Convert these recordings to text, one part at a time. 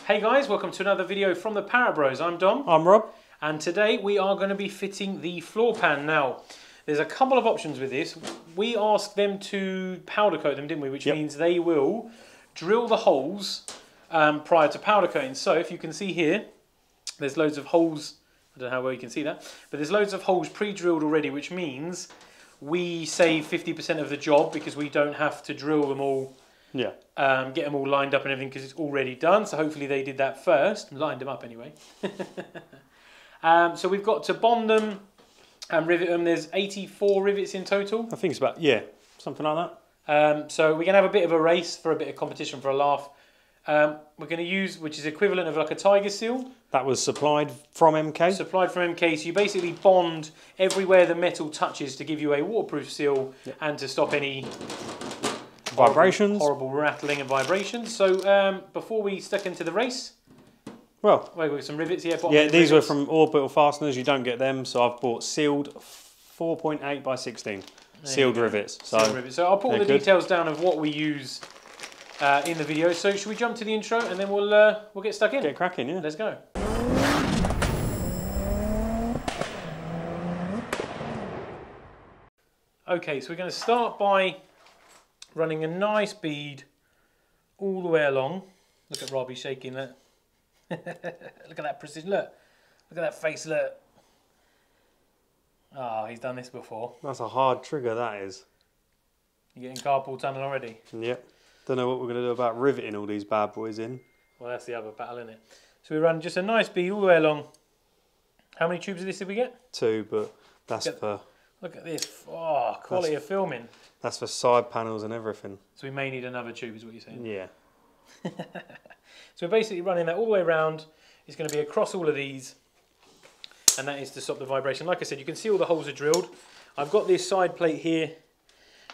Hey guys, welcome to another video from the Parrott Bros. I'm Dom. I'm Rob. And today we are going to be fitting the floor pan. Now, there's a couple of options with this. We asked them to powder coat them, didn't we? Which means they will drill the holes prior to powder coating. So if you can see here, there's loads of holes. I don't know how well you can see that, but there's loads of holes pre-drilled already, which means we save 50% of the job because we don't have to drill them all. Yeah. Get them all lined up and everything because it's already done. So hopefully they did that first. Lined them up anyway. So we've got to bond them and rivet them. There's 84 rivets in total. I think it's about, something like that. So we're going to have a bit of a race for a bit of competition for a laugh. We're going to use, which is equivalent of like a tiger seal. That was supplied from MK. Supplied from MK. So you basically bond everywhere the metal touches to give you a waterproof seal and to stop any vibrations. Horrible rattling and vibrations. So before we stuck into the race, well, we've got some rivets here. These were from Orbital Fasteners. You don't get them, so I've bought sealed 4.8 by 16 sealed rivets. So I'll put all the details down of what we use in the video. So should we jump to the intro and then we'll get stuck in? Get cracking, yeah. Let's go. Okay, so we're going to start by running a nice bead all the way along. Look at Robbie shaking that. Look at that precision, look. Look at that face, look. Ah, he's done this before. That's a hard trigger, that is. You getting carpal tunnel already? Yep. Don't know what we're going to do about riveting all these bad boys in. Well, that's the other battle, isn't it? So we run just a nice bead all the way along. How many tubes of this did we get? 2, but that's for... Look at this. Oh, quality of filming. That's for side panels and everything. So we may need another tube, is what you're saying? Yeah. So we're basically running that all the way around. It's going to be across all of these. And that is to stop the vibration. Like I said, you can see all the holes are drilled. I've got this side plate here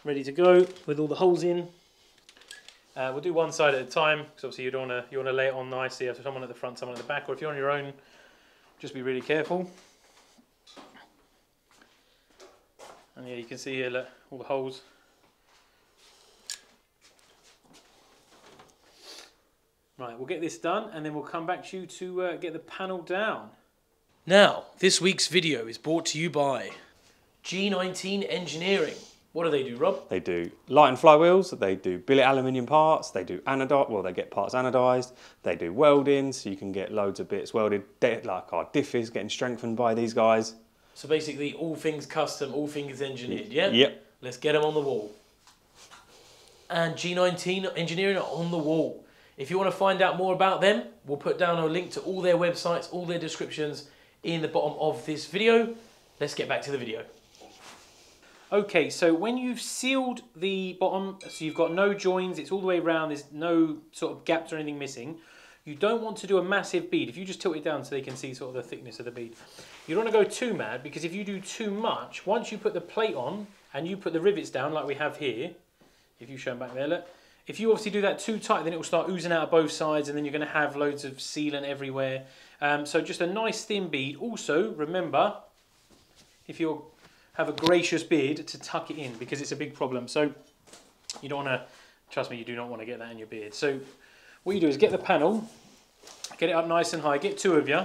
ready to go with all the holes in. We'll do one side at a time because obviously you want to lay it on nicely. You have someone at the front, someone at the back, or if you're on your own, just be really careful. And yeah, you can see here, look, all the holes. Right, we'll get this done and then we'll come back to you to get the panel down. Now, this week's video is brought to you by G19 Engineering. What do they do, Rob? They do light and flywheels, they do billet aluminium parts, they do anodized, well, they get parts anodized, they do welding, so you can get loads of bits welded, like our diff is getting strengthened by these guys. So basically all things custom, all things engineered, yeah? Yep. Let's get them on the wall. And G19 Engineering are on the wall. If you want to find out more about them, we'll put down a link to all their websites, all their descriptions in the bottom of this video. Let's get back to the video. Okay, so when you've sealed the bottom, so you've got no joins, it's all the way around, there's no sort of gaps or anything missing, you don't want to do a massive bead. If you just tilt it down so they can see sort of the thickness of the bead. You don't want to go too mad because if you do too much, once you put the plate on and you put the rivets down like we have here, if you show them back there, look, if you obviously do that too tight, then it will start oozing out of both sides and then you're going to have loads of sealant everywhere. So just a nice thin bead. Also, remember, if you have a gracious beard, to tuck it in because it's a big problem. So you don't want to, trust me, you do not want to get that in your beard. So what you do is get the panel, get it up nice and high, get 2 of you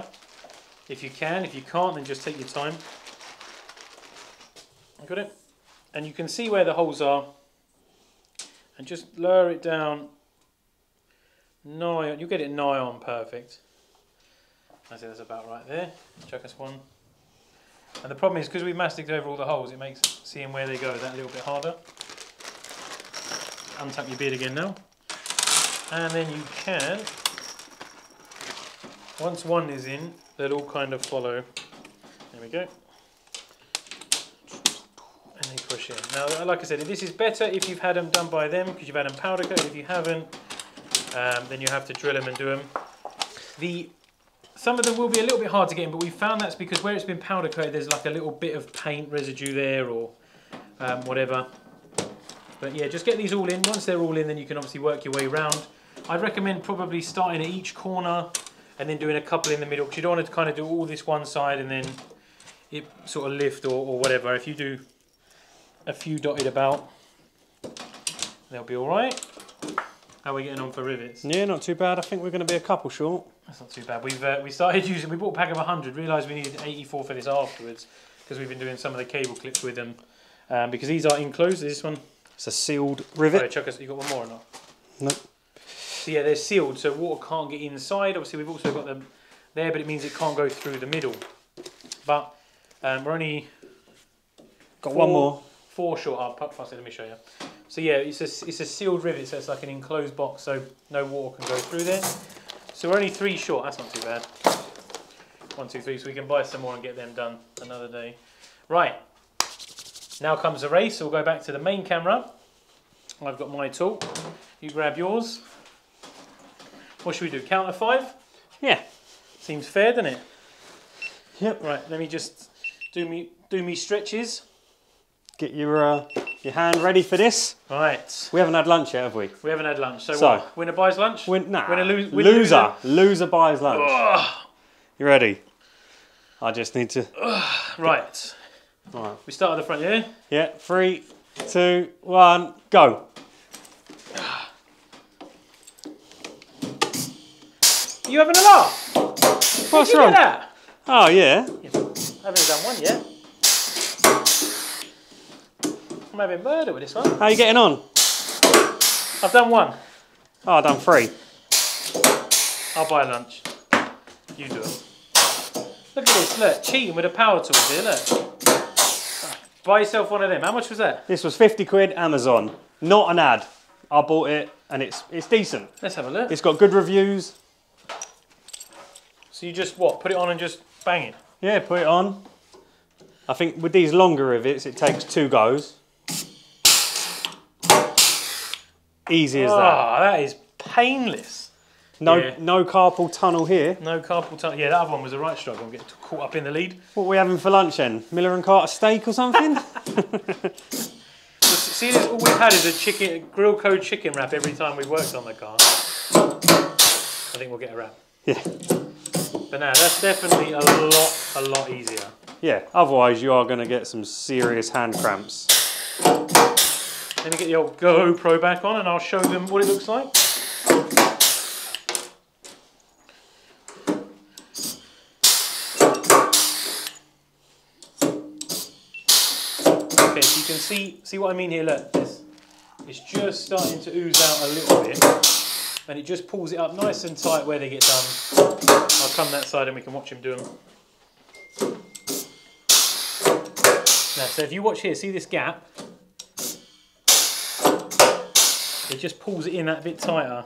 if you can. If you can't, then just take your time. Got it? And you can see where the holes are. And just lower it down nigh on. You get it nigh on perfect. I say that's about right there. Chuck us one. And the problem is because we've masticed over all the holes, it makes seeing where they go that little bit harder. Untap your beard again now. And then you can, once one is in, they'll all kind of follow. There we go. And they push in. Now, like I said, this is better if you've had them done by them because you've had them powder coated. If you haven't, then you have to drill them and do them. Some of them will be a little bit hard to get in, but we found that's because where it's been powder coated, there's like a little bit of paint residue there or whatever. But yeah, just get these all in. Once they're all in, then you can obviously work your way around. I'd recommend probably starting at each corner and then doing a couple in the middle because you don't want to kind of do all this one side and then it sort of lift or whatever. If you do a few dotted about, they'll be all right. How are we getting on for rivets? Yeah, not too bad. I think we're going to be a couple short. That's not too bad. We started using. We bought a pack of 100. Realised we needed 84 for this afterwards because we've been doing some of the cable clips with them. Because these are enclosed. This one. It's a sealed rivet. Right, Chuck, you got one more or not? Nope. So yeah, they're sealed, so water can't get inside. Obviously, we've also got them there, but it means it can't go through the middle. But we're only got one more. 4 short. Let me show you. So yeah, it's a sealed rivet, so it's like an enclosed box, so no water can go through there. So we're only 3 short. That's not too bad. 1, 2, 3. So we can buy some more and get them done another day. Right. Now comes the race. So we'll go back to the main camera. I've got my tool. You grab yours. What should we do? Count to 5? Yeah. Seems fair, doesn't it? Yep. Right. Let me just do me stretches. Get your hand ready for this. Right. We haven't had lunch yet, have we? We haven't had lunch. So what? Winner buys lunch? Loser. Loser buys lunch. Ugh. You ready? I just need to... Right. Right. We start at the front, yeah? Yeah. 3, 2, 1, go. You having a laugh? What's wrong? Get that? Oh, yeah. I haven't done one yet. I'm having murder with this one. How are you getting on? I've done 1. Oh, I've done 3. I'll buy lunch. You do it. Look at this, look. Cheating with a power tool here, look. Buy yourself one of them. How much was that? This was 50 quid, Amazon. Not an ad. I bought it and it's decent. Let's have a look. It's got good reviews. So you just, what, put it on and just bang it? Yeah, put it on. I think with these longer rivets, it takes 2 goes. Easy as that. Oh, that is painless. No, yeah. No carpal tunnel here. No carpal tunnel. Yeah, that other one was a right struggle. I'm getting caught up in the lead. What are we having for lunch then? Miller and Carter steak or something? See, this, all we've had is a grill code chicken wrap every time we've worked on the car. I think we'll get a wrap. Yeah. But now that's definitely a lot easier. Yeah, otherwise you are going to get some serious hand cramps. Let me get the old GoPro back on and I'll show them what it looks like. Okay, so you can see what I mean here, look. It's just starting to ooze out a little bit. And it just pulls it up nice and tight where they get done. I'll come that side and we can watch him do them. Now, so if you watch here, see this gap? It just pulls it in that bit tighter.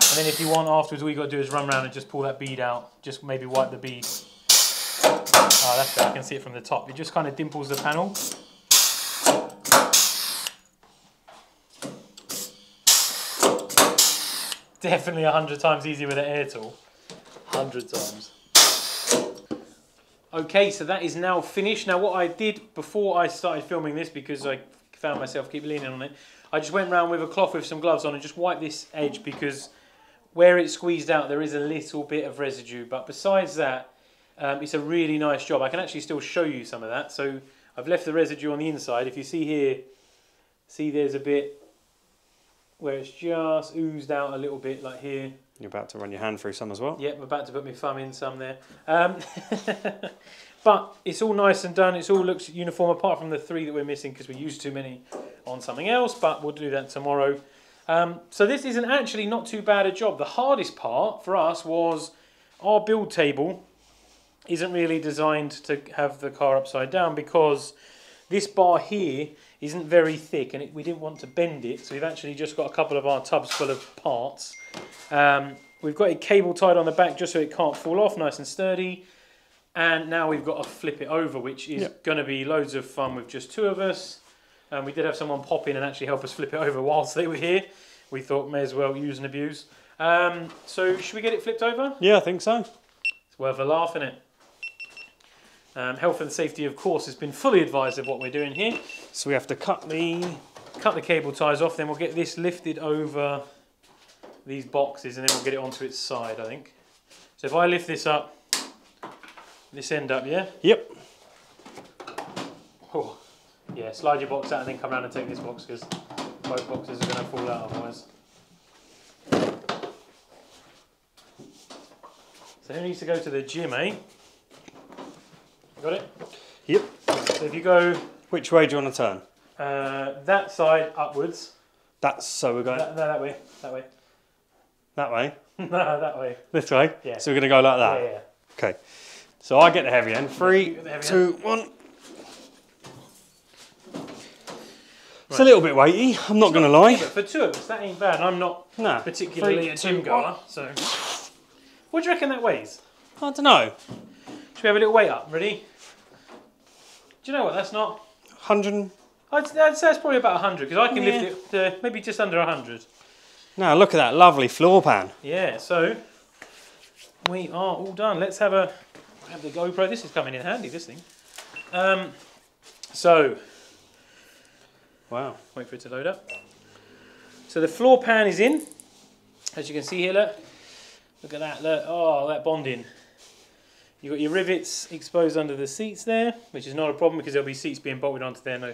And then if you want afterwards, all you got to do is run around and just pull that bead out. Just maybe wipe the bead. Oh, that's good. I can see it from the top. It just kind of dimples the panel. Definitely 100 times easier with an air tool. 100 times. Okay, so that is now finished. Now what I did before I started filming this, because I found myself keep leaning on it, I just went round with a cloth with some gloves on and just wiped this edge, because where it's squeezed out there is a little bit of residue. But besides that, it's a really nice job. I can actually still show you some of that. So I've left the residue on the inside. If you see here, see there's a bit where it's just oozed out a little bit, like here. You're about to run your hand through some as well. Yep, I'm about to put my thumb in some there. But it's all nice and done. It all looks uniform, apart from the 3 that we're missing because we used too many on something else, but we'll do that tomorrow. So this isn't actually not too bad a job. The hardest part for us was our build table isn't really designed to have the car upside down, because this bar here isn't very thick and we didn't want to bend it, so we've actually just got a couple of our tubs full of parts. We've got it cable tied on the back just so it can't fall off, nice and sturdy. And now we've got to flip it over, which is going to be loads of fun with just 2 of us. We did have someone pop in and actually help us flip it over whilst they were here. We thought may as well use and abuse. So should we get it flipped over? Yeah, I think so. It's worth a laugh, isn't it? Health and safety, of course, has been fully advised of what we're doing here. So we have to cut the cable ties off, then we'll get this lifted over these boxes and then we'll get it onto its side, I think. So if I lift this up, this end up, yeah? Yep. Oh, Yeah, slide your box out and then come around and take this box because both boxes are going to fall out otherwise. So who needs to go to the gym, eh? Got it? Yep. So if you go... Which way do you want to turn? That side upwards. That's so we're going... No, that way. That way. That way? No, that way. This way? Yeah. So we're going to go like that? Yeah. Okay. So I get the heavy end. 3, Yeah, 2, 1. It's a little bit weighty, I'm not going to lie. Yeah, but for two of us, that ain't bad. I'm not particularly a gym goer, so... What do you reckon that weighs? I don't know. Should we have a little weight up? Ready? Do you know what? That's not... 100? I'd say it's probably about 100, because I can lift it to maybe just under 100. Now look at that lovely floor pan. Yeah, so... We are all done. Let's have the GoPro. This is coming in handy, this thing. So... Wow. Wait for it to load up. So the floor pan is in. As you can see here, look. Look at that, look. Oh, that bonding. You've got your rivets exposed under the seats there, which is not a problem because there'll be seats being bolted onto there,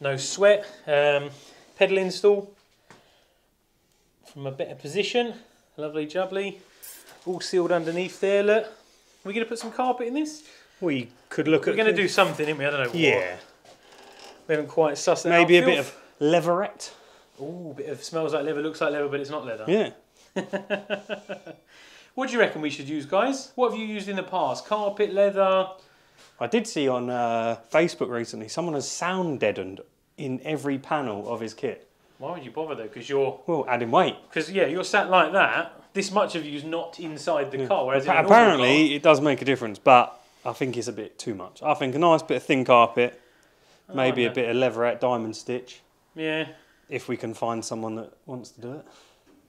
no sweat. Pedal install from a better position. Lovely jubbly. All sealed underneath there, look. Are we going to put some carpet in this? We could look at... We're going to do something, aren't we? I don't know what. Yeah. We haven't quite sussed that out. Maybe a bit of leatherette. Ooh, bit of smells like leather, looks like leather, but it's not leather. Yeah. What do you reckon we should use, guys? What have you used in the past? Carpet, leather? I did see on Facebook recently, someone has sound deadened in every panel of his kit. Why would you bother though? Because you're... Well, adding weight. Because, yeah, you're sat like that. This much of you's not inside the car, whereas apparently it does make a difference, but I think it's a bit too much. I think a nice bit of thin carpet, maybe a bit of leatherette diamond stitch. Yeah. If we can find someone that wants to do it.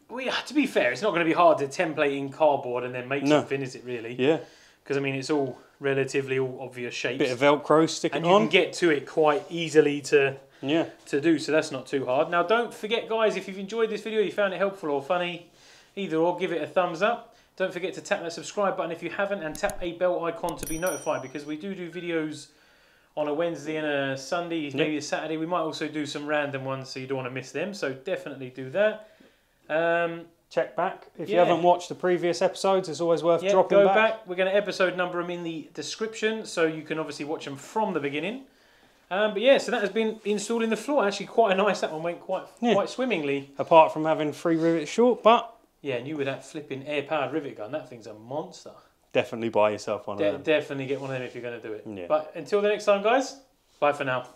Well, yeah, to be fair, it's not going to be hard to template in cardboard and then make something, is it really? Yeah. Because, I mean, it's all relatively all obvious shapes. Bit of Velcro, stick it on. And you can get to it quite easily to do, so that's not too hard. Now, don't forget, guys, if you've enjoyed this video, you found it helpful or funny, either or, give it a thumbs up. Don't forget to tap that subscribe button if you haven't, and tap a bell icon to be notified, because we do videos on a Wednesday and a Sunday, maybe a Saturday. We might also do some random ones, so you don't want to miss them, so definitely do that. Check back. If you haven't watched the previous episodes, it's always worth dropping go back. back. We're going to episode number them in the description, so you can obviously watch them from the beginning. But yeah, so that has been installed in the floor. Actually, quite nice. That one went quite swimmingly. Apart from having 3 rivets short, but... Yeah, and you with that flipping air-powered rivet gun, that thing's a monster. Definitely buy yourself one of them. Definitely get one of them if you're going to do it. Yeah. But until the next time, guys, bye for now.